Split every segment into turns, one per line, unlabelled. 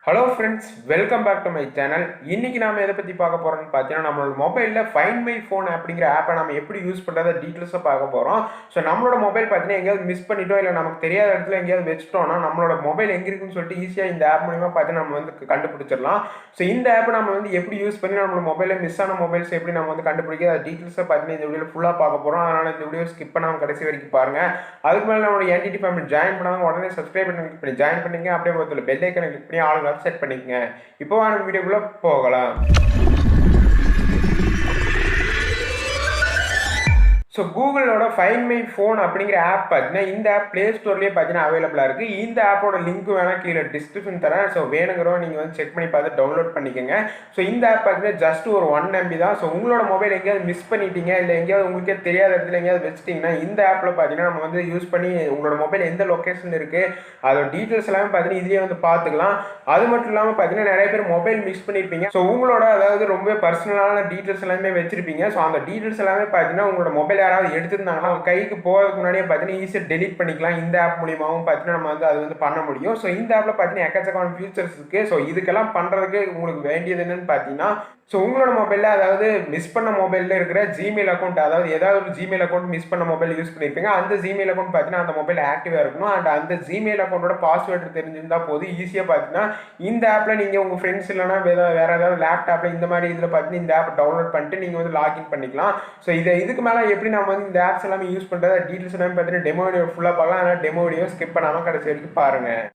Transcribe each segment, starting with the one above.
Hello friends, welcome back to my channel. இன்னைக்கு நாம எதை பற்றி பார்க்க போகிறோம்னு பார்த்தீங்கன்னா, நம்மளோட மொபைலில் ஃபைண்ட் மை ஃபோன் அப்படிங்கிற ஆப்பை நம்ம எப்படி யூஸ் பண்ணுறத டீட்டெயில்ஸாக பார்க்க போகிறோம். ஸோ நம்மளோட மொபைல் பார்த்தீங்கன்னா எங்கேயாவது மிஸ் பண்ணிட்டோம், இல்லை நமக்கு தெரியாத இடத்துல எங்கேயாவது வச்சுட்டோம்னா நம்மளோட மொபைல் எங்கே இருக்குன்னு சொல்லிட்டு ஈஸியாக இந்த ஆப் மூலிமா பார்த்தீங்கன்னா நம்ம வந்து கண்டுபிடிச்சிடலாம். ஸோ இந்த ஆப்பை நம்ம வந்து எப்படி யூஸ் பண்ணி நம்மளோட மொபைலில் மிஸ் ஆன மொபைல்ஸ் எப்படி நம்ம வந்து கண்டுபிடிக்க அதை டீட்டெயில்ஸாக பார்த்தீங்கன்னா இந்த வீடியோ ஃபுல்லாக பார்க்க போகிறோம். அதனால் இந்த வீடியோ ஸ்கிப் பண்ணாமல் கடைசி வரைக்கும் பாருங்கள். அதுக்கு மேலே நம்மளோட என்டிடி ஃபேமிலி ஜாயின் பண்ணாமல் உடனே சப்ஸ்கிரைப் பண்ணி ஜாயின் பண்ணிங்க. அப்படியே ஒரு பெல் ஐக்கனை கிளிக் பண்ணி ஆல் செட் பண்ணிக்கங்க. இப்போ நம்ம வீடியோக்குள்ள போகலாம். ஸோ கூகுளோட ஃபைண்ட் மை ஃபோன் அப்படிங்கிற ஆப் பார்த்தீங்கன்னா இந்த ஆப் ப்ளே ஸ்டோர்லேயே பார்த்தீங்கன்னா அவைலபிளாக இருக்குது. இந்த ஆப்போட லிங்க் வேணால் கீழே டிஸ்கிரிப்ஷன் தரேன். ஸோ வேணுங்கிறவங்க நீங்கள் வந்து செக் பண்ணி பார்த்து டவுன்லோட் பண்ணிக்கோங்க. ஸோ இந்த ஆப் பார்த்தீங்கன்னா ஜஸ்ட் ஒரு 1 MB தான். ஸோ உங்களோட மொபைல் எங்கேயாவது மிஸ் பண்ணிட்டீங்க, இல்லை எங்கேயாவது உங்களுக்கே தெரியாத இடத்துல எங்கேயாவது வச்சுட்டிங்கன்னா இந்த ஆப்பில் பார்த்தீங்கன்னா நம்ம வந்து யூஸ் பண்ணி உங்களோட மொபைல் எந்த லொக்கேஷன் இருக்குது அதோட டீட்டெயில்ஸ் எல்லாமே பார்த்தீங்கன்னா இதுலேயே வந்து பார்த்துக்கலாம். அது மட்டும் இல்லாமல் பார்த்தீங்கன்னா நிறைய பேர் மொபைல் மிஸ் பண்ணியிருப்பீங்க. ஸோ உங்களோட அதாவது ரொம்ப பர்சனலான டீட்டெயில்ஸ் எல்லாமே வச்சிருப்பீங்க. ஸோ அந்த டீட்டெயில்ஸ் எல்லாமே பார்த்தீங்கன்னா உங்களோட மொபைல் யாராவது எடுத்திருந்தாங்கன்னா அவங்க கைக்கு போகிறதுக்கு முன்னாடியே பார்த்தீங்கன்னா ஈஸியாக டெலிட் பண்ணிக்கலாம். இந்த ஆப் மூலியமாகவும் பார்த்தீங்கன்னா நம்ம வந்து அது வந்து பண்ண முடியும். ஸோ இந்த ஆப்பில் பார்த்தீங்கன்னா எக்கச்சக்கமான ஃபியூச்சர்ஸ் இருக்குது. ஸோ இதுக்கெல்லாம் பண்ணுறதுக்கு உங்களுக்கு வேண்டியது என்னன்னு பார்த்தீங்கன்னா, ஸோ உங்களோட மொபைலில் அதாவது மிஸ் பண்ண மொபைலில் இருக்கிற ஜிமெயில் அக்கௌண்ட், அதாவது ஏதாவது ஒரு ஜிமெயில் அக்கௌண்ட் மிஸ் பண்ண மொபைல் யூஸ் பண்ணியிருப்பீங்க. அந்த ஜிமெயில் அக்கௌண்ட் பார்த்தீங்கன்னா அந்த மொபைல் ஆக்டிவாக இருக்கணும். அண்ட் அந்த ஜிமெயில் அக்கௌண்ட்டோட பாஸ்வேர்டு தெரிஞ்சிருந்தால் போதும். ஈஸியாக பார்த்தீங்கன்னா இந்த ஆப்பில் நீங்கள் உங்கள் ஃப்ரெண்ட்ஸ் இல்லைனா வேறு ஏதாவது லேப்டாப்பில் இந்த மாதிரி இதில் பார்த்தீங்கன்னா இந்த ஆப் டவுன்லோட் பண்ணிட்டு நீங்கள் வந்து லாகின் பண்ணிக்கலாம். ஸோ இதுக்கு மேலே எப்படி நம்ம வந்து இந்த ஆப்ஸ் எல்லாமே யூஸ் பண்ணுறது டீட்டெயில்ஸ் எல்லாமே பார்த்தீங்கன்னா டெமோ வீடியோ ஃபுல்லாக பார்க்கலாம். அதனால் டெமோ வீடியோ ஸ்கிப் பண்ணாமல் கடைசி வரைக்கும் பாருங்கள்.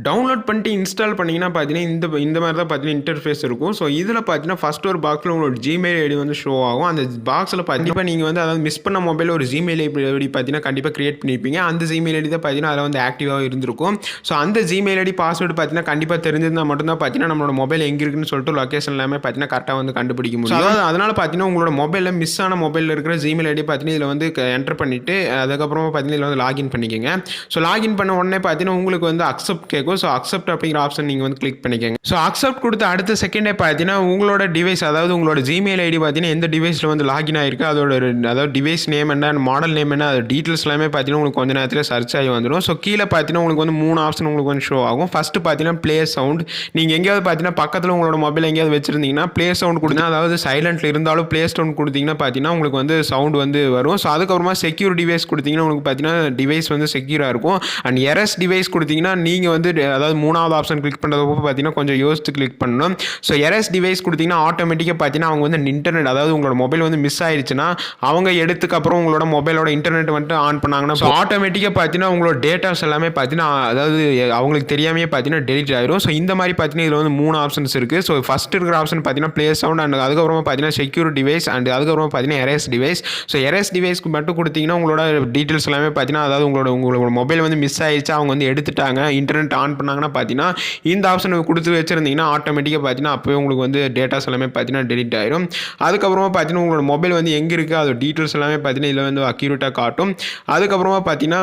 டவுன்லோட் பண்ணிட்டு இன்ஸ்டால் பண்ணிங்கன்னா பார்த்தீங்கன்னா இந்த மாதிரி தான் பார்த்தீங்கன்னா இன்டர்ஃபேஸ் இருக்கும். ஸோ இதில் பார்த்தீங்கன்னா ஃபஸ்ட் ஒரு பாக்ஸில் உங்களோட ஜிமெயில் ஐடி வந்து ஷோ ஆகும். அந்த பாக்ஸில் பார்த்தீங்கன்னா நீங்கள் வந்து அதாவது மிஸ் பண்ண மொபைல் ஒரு ஜிமெயில் ஐடி பார்த்தீங்கன்னா கண்டிப்பாக கிரியேட் பண்ணியிருப்பீங்க. அந்த ஜிமெயில் ஐடி தான் பார்த்தீங்கன்னா அதில் வந்து ஆக்டிவாக இருந்திருக்கும். ஸோ அந்த ஜிமெயில் ஐடி பாஸ்வேர்டு பார்த்தீங்கன்னா கண்டிப்பாக தெரிஞ்சிருந்தால் மட்டும்தான் பார்த்தீங்கன்னா நம்மளோட மொபைல் எங்கே இருக்குன்னு சொல்லிட்டு லொக்கேஷன் எல்லாமே பார்த்தீங்கன்னா கரெக்டாக வந்து கண்டுபிடிக்க முடியும். அதனால் பார்த்தீங்கன்னா உங்களோட மொபைலில் மிஸ் ஆன மொபைலில் இருக்கிற ஜிமெயில் ஐடி பார்த்தீங்கன்னா இதில் வந்து என்டர் பண்ணிவிட்டு அதுக்கப்புறமா பார்த்தீங்கன்னா இதில் வந்து லாகின் பண்ணிக்கோங்க. ஸோ லாகின் பண்ண உடனே பார்த்தீங்கன்னா உங்களுக்கு வந்து அக்செப்ட் கேட்கும். ஸோ அக்செப்ட் அப்படிங்கிற ஆப்ஷன் நீங்கள் வந்து கிளிக் பண்ணிக்கோங்க. ஸோ அக்செப்ட் கொடுத்த அடுத்த செகண்டே பார்த்தீங்கன்னா உங்களோட டிவைஸ், அதாவது உங்களோட ஜிமெயில் ஐடி பார்த்தீங்கன்னா எந்த டிவைஸில் வந்து லாகின் ஆகிருக்கு அதோட அதாவது டிவைஸ் நேம் என்ன, மாடல் நேம் என்ன, அது டீட்டெயில்ஸ் எல்லாமே பார்த்தீங்கன்னா உங்களுக்கு கொஞ்சம் நேரத்தில் சர்ச் ஆகி வந்துடும். ஸோ கீழே பார்த்தீங்கன்னா உங்களுக்கு வந்து 3 ஆப்ஷன் உங்களுக்கு வந்து ஷோ ஆகும். ஃபஸ்ட்டு பார்த்தீங்கன்னா ப்ளே சவுண்ட். நீங்கள் எங்கேயாவது பார்த்தீங்கன்னா பக்கத்தில் உங்களோட மொபைல் எங்கேயாவது வச்சிருந்தீங்கன்னா ப்ளே சவுண்ட் கொடுத்தீங்கன்னா, அதாவது சைலண்ட்டில் இருந்தாலும் ப்ளே சவுண்ட் கொடுத்தீங்கன்னா பார்த்தீங்கன்னா உங்களுக்கு வந்து சவுண்ட் வந்து வரும். ஸோ அதுக்கப்புறமா செக்யூர் டிவைஸ் கொடுத்தீங்கன்னா உங்களுக்கு பார்த்தீங்கன்னா டிவைஸ் வந்து செக்யூராக இருக்கும். அண்ட் எரஸ் டிவைஸ் கொடுத்தீங்கன்னா நீங்கள் வந்து அதாவது 3வது ஆப்ஷன் கிளிக் பண்ணுறப்போ பார்த்தீங்கன்னா கொஞ்சம் யோசித்து கிளிக் பண்ணணும். ஸோ எரஸ் டிவைஸ் கொடுத்தீங்கன்னா ஆட்டோமேட்டிக்காக பார்த்தீங்கன்னா அவங்க வந்து இன்டர்நெட், அதாவது உங்களோட மொபைல் வந்து மிஸ் ஆயிடுச்சுன்னா அவங்க எடுத்துக்கப்புறம் உங்களோட மொபைலோட இன்டர்நெட் வந்துட்டு ஆன் பண்ணாங்கன்னா ஸோ ஆட்டோமேட்டிக்காக பார்த்தீங்கன்னா உங்களோட டேட்டாஸ் எல்லாமே பார்த்தீங்கன்னா அதாவது அவங்களுக்கு தெரியாமையே பார்த்தீங்கன்னா டெலிட் ஆயிரும். ஸோ இந்த மாதிரி பார்த்தீங்கன்னா இதில் வந்து 3 ஆப்ஷன்ஸ் இருக்குது. ஸோ ஃபஸ்ட் இருக்கிற ஆப்ஷன் பார்த்தீங்கன்னா ப்ளே சவுண்ட், அண்ட் அதுக்கப்புறமா பார்த்தீங்கன்னா செக்யூர் டிவைஸ், அண்ட் அதுக்கப்புறமா பார்த்தீங்கன்னா எரஸ் டிவைஸ். ஸோ எரஸ் டிவைஸ்க்கு மட்டும் கொடுத்தீங்கன்னா உங்களோட டீட்டெயில்ஸ் எல்லாமே பார்த்தீங்கன்னா அதாவது உங்களோட மொபைல் வந்து மிஸ் ஆயிடுச்சு, அவங்க வந்து எடுத்துட்டாங்க, இன்டர்நெட் ஆன் பண்ணாங்கன்னா பார்த்தீங்கன்னா இந்த ஆப்ஷன் கொடுத்து வச்சுருந்தீங்கன்னா ஆட்டோமேட்டிக்காக பார்த்தீங்கன்னா அப்போவே உங்களுக்கு வந்து டேட்டாஸ் எல்லாமே பார்த்தீங்கன்னா டெலிட் ஆயிரும். அதுக்கப்புறமா பார்த்தீங்கன்னா உங்களோட மொபைல் வந்து எங்கே இருக்குது அதோட டீட்டெயில்ஸ் எல்லாமே பார்த்தீங்கன்னா இதில் வந்து அக்யூரேட்டாக காட்டும். அதுக்கப்புறமா பார்த்தீங்கன்னா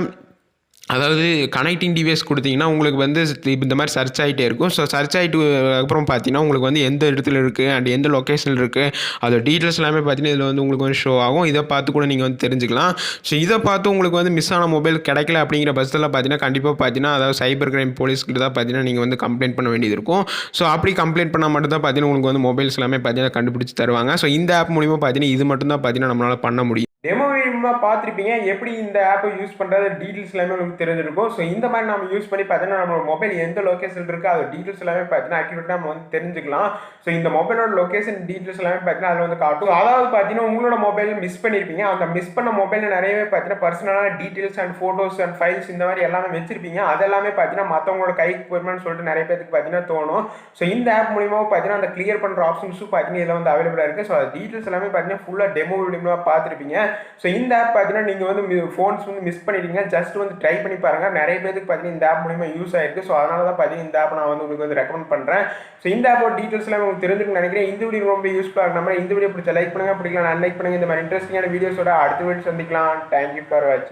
அதாவது கனெக்டிங் டிவைஸ் கொடுத்தீங்கன்னா உங்களுக்கு வந்து இந்த மாதிரி சர்ச் ஆகிட்டே இருக்கும். ஸோ சர்ச் ஆகிட்டு அப்புறம் பார்த்தீங்கன்னா உங்களுக்கு வந்து எந்த இடத்துல இருக்குது அண்ட் எந்த லொக்கேஷனில் இருக்குது அதோட டீட்டெயில்ஸ் எல்லாமே பார்த்தீங்கன்னா இதில் வந்து உங்களுக்கு வந்து ஷோ ஆகும். இதை பார்த்து கூட நீங்கள் வந்து தெரிஞ்சுக்கலாம். ஸோ இதை பார்த்து உங்களுக்கு வந்து மிஸ் ஆன மொபைல் கிடைக்கல அப்படிங்கிற பட்சத்தில் பார்த்தீங்கன்னா கண்டிப்பாக பார்த்தீங்கன்னா அதாவது சைபர் கிரைம் போலீஸ்கிட்ட தான் பார்த்தீங்கன்னா நீங்கள் வந்து கம்ப்ளைண்ட் பண்ண வேண்டியது இருக்கும். ஸோ அப்படி கம்ப்ளைண்ட் பண்ணால் மட்டும் தான் பார்த்தீங்கன்னா உங்களுக்கு வந்து மொபைல்ஸ் எல்லாமே பார்த்தீங்கன்னா கண்டுபிடிச்சி தருவாங்க. ஸோ இந்த ஆப் மூலிமா பார்த்தீங்கன்னா இது மட்டும் தான் பார்த்தீங்கன்னா நம்மளால் பண்ண முடியும்.
டெமோ வீடியோ பார்த்துருப்பீங்க, எப்படி இந்த ஆப்பை யூஸ் பண்ணுறது டீட்டெயில்ஸ் எல்லாமே உங்களுக்கு தெரிஞ்சிருக்கும். ஸோ இந்த மாதிரி நம்ம யூஸ் பண்ணி பார்த்தீங்கன்னா நம்மளோட மொபைல் எந்த லொக்கேஷன் இருக்குது அதோட டீட்டெயில்ஸ் எல்லாமே பார்த்தீங்கன்னா அக்யூரேட்டாக நம்ம வந்து தெரிஞ்சுக்கலாம். ஸோ இந்த மொபைலோட லொக்கேஷன் டீட்டெயில்ஸ் எல்லாமே பார்த்தீங்கன்னா அதில் வந்து காட்டும். அதாவது பார்த்தீங்கன்னா உங்களோட மொபைல் மிஸ் பண்ணியிருப்பீங்க, அந்த மிஸ் பண்ண மொபைலில் நிறையவே பார்த்தீங்கன்னா பர்சனலான details and photos and files இந்த மாதிரி எல்லாமே வச்சிருப்பீங்க. அதெல்லாமே பார்த்தீங்கன்னா மற்றவங்களோட கைக்கு போயிருமான்னு சொல்லிட்டு நிறைய பேருக்கு பார்த்தீங்கன்னா தோணும். ஸோ இந்த ஆப் மூலியமாக பார்த்தீங்கன்னா அந்த கிளியர் பண்ணுற ஆப்ஷன்ஸும் பார்த்தீங்கன்னா இதில் வந்து அவைலபிளாக இருக்குது. ஸோ அது டீட்டெயில்ஸ் எல்லாமே பார்த்தீங்கன்னா ஃபுல்லாக டெமோ வீடியோ பார்த்துருப்பீங்க. ஸோ இந்த ஆப் பார்த்தீங்கன்னா நீங்கள் வந்து ஃபோன்ஸ் வந்து மிஸ் பண்ணிட்டீங்க, ஜஸ்ட் வந்து ட்ரை பண்ணி பாருங்கள். நிறைய பேருக்கு பார்த்தீங்கன்னா இந்த ஆப் மூலிமா யூஸ் ஆயிருக்கு. ஸோ அதனால தான் பார்த்தீங்கன்னா இந்த ஆப் நான் வந்து உங்களுக்கு வந்து ரெக்கமெண்ட் பண்ணுறேன். ஸோ இந்த ஆப்போட டீட்டெயில்ஸ் எல்லாம் உங்களுக்கு தெரிஞ்சுக்கணும்னு நினைக்கிறேன். இந்த வீடியோ ரொம்ப யூஸ்ஃபுல்லாக இருக்கும். இந்த வீடியோ பிடிச்ச லைக் பண்ணுங்கள், பிடிக்கலாம் அன்லைக் பண்ணுங்கள். இந்த மாதிரி இன்ட்ரெஸ்டிங்கான வீடியோஸோட அடுத்த வீடியோ சந்திக்கலாம். தேங்க்யூ ஃபார் வாட்சிங்.